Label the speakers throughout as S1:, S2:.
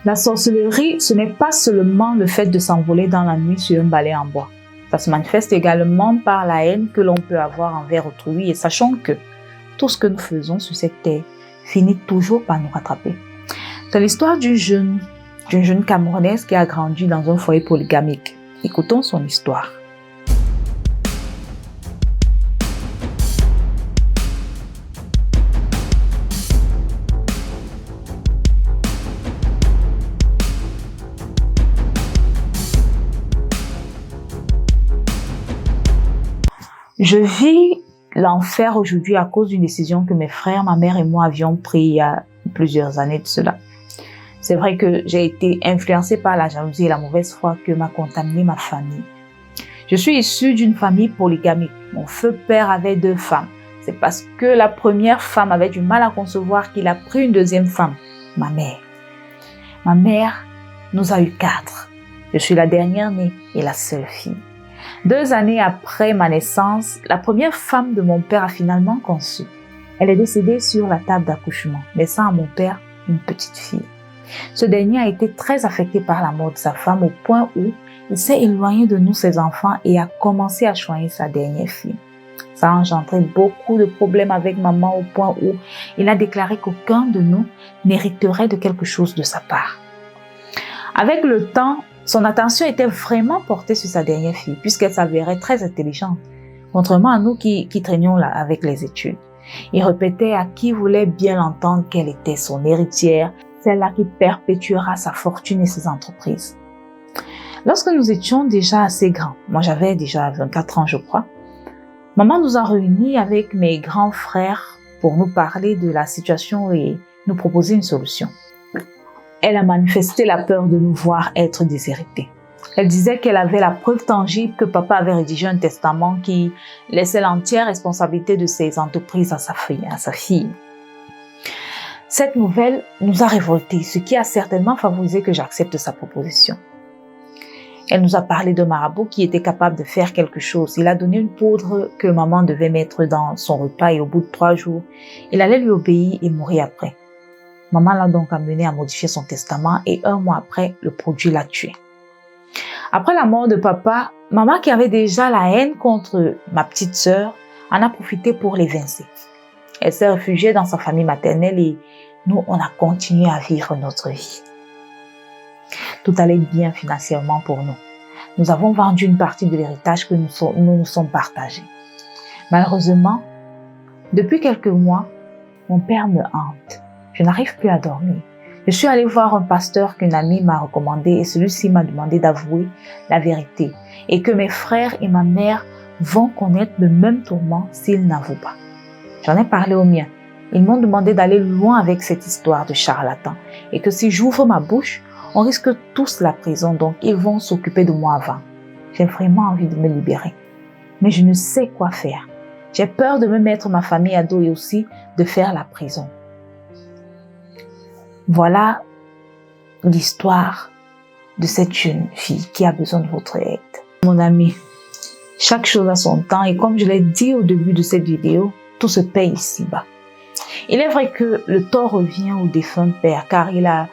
S1: La sorcellerie, ce n'est pas seulement le fait de s'envoler dans la nuit sur un balai en bois. Ça se manifeste également par la haine que l'on peut avoir envers autrui et sachant que tout ce que nous faisons sur cette terre finit toujours par nous rattraper. C'est l'histoire d'une jeune Camerounaise qui a grandi dans un foyer polygamique. Écoutons son histoire. Je vis l'enfer aujourd'hui à cause d'une décision que mes frères, ma mère et moi avions prise il y a plusieurs années de cela. C'est vrai que j'ai été influencée par la jalousie et la mauvaise foi que m'a contaminé ma famille. Je suis issue d'une famille polygamique. Mon feu père avait 2 femmes. C'est parce que la première femme avait du mal à concevoir qu'il a pris une deuxième femme, ma mère. Ma mère nous a eu 4. Je suis la dernière née et la seule fille. 2 années après ma naissance, la première femme de mon père a finalement conçu. Elle est décédée sur la table d'accouchement, laissant à mon père une petite fille. Ce dernier a été très affecté par la mort de sa femme au point où il s'est éloigné de nous, ses enfants, et a commencé à choyer sa dernière fille. Ça a engendré beaucoup de problèmes avec maman au point où il a déclaré qu'aucun de nous n'hériterait de quelque chose de sa part. Avec le temps, son attention était vraiment portée sur sa dernière fille, puisqu'elle s'avérait très intelligente, contrairement à nous qui traînions là avec les études. Il répétait à qui voulait bien l'entendre qu'elle était son héritière, celle-là qui perpétuera sa fortune et ses entreprises. Lorsque nous étions déjà assez grands, moi j'avais déjà 24 ans je crois, maman nous a réunis avec mes grands frères pour nous parler de la situation et nous proposer une solution. Elle a manifesté la peur de nous voir être déshérités. Elle disait qu'elle avait la preuve tangible que papa avait rédigé un testament qui laissait l'entière responsabilité de ses entreprises à sa fille. Cette nouvelle nous a révoltés, ce qui a certainement favorisé que j'accepte sa proposition. Elle nous a parlé de marabout qui était capable de faire quelque chose. Il a donné une poudre que maman devait mettre dans son repas et au bout de 3 jours, il allait lui obéir et mourir après. Maman l'a donc amené à modifier son testament et 1 mois après, le produit l'a tué. Après la mort de papa, maman qui avait déjà la haine contre ma petite sœur en a profité pour l'évincer. Elle s'est réfugiée dans sa famille maternelle et nous, on a continué à vivre notre vie. Tout allait bien financièrement pour nous. Nous avons vendu une partie de l'héritage que nous sommes partagés. Malheureusement, depuis quelques mois, mon père me hante. Je n'arrive plus à dormir. Je suis allée voir un pasteur qu'une amie m'a recommandé et celui-ci m'a demandé d'avouer la vérité et que mes frères et ma mère vont connaître le même tourment s'ils n'avouent pas. J'en ai parlé aux miens. Ils m'ont demandé d'aller loin avec cette histoire de charlatan et que si j'ouvre ma bouche, on risque tous la prison, donc ils vont s'occuper de moi avant. J'ai vraiment envie de me libérer, mais je ne sais quoi faire. J'ai peur de me mettre ma famille à dos et aussi de faire la prison. Voilà l'histoire de cette jeune fille qui a besoin de votre aide. Mon ami, chaque chose a son temps et comme je l'ai dit au début de cette vidéo, tout se paye ici-bas. Il est vrai que le tort revient au défunt père car il a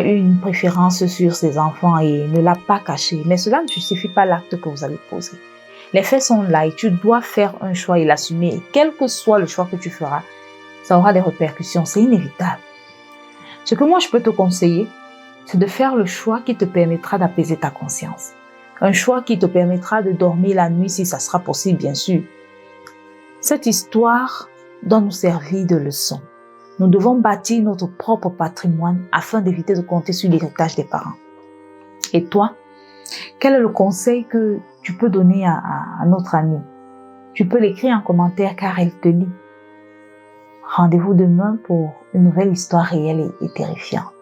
S1: eu une préférence sur ses enfants et ne l'a pas caché. Mais cela ne justifie pas l'acte que vous allez poser. Les faits sont là et tu dois faire un choix et l'assumer. Et quel que soit le choix que tu feras, ça aura des répercussions, c'est inévitable. Ce que moi je peux te conseiller, c'est de faire le choix qui te permettra d'apaiser ta conscience. Un choix qui te permettra de dormir la nuit si ça sera possible, bien sûr. Cette histoire doit nous servir de leçon. Nous devons bâtir notre propre patrimoine afin d'éviter de compter sur l'héritage des parents. Et toi, quel est le conseil que tu peux donner à notre amie? Tu peux l'écrire en commentaire car elle te lit. Rendez-vous demain pour une nouvelle histoire réelle et terrifiante.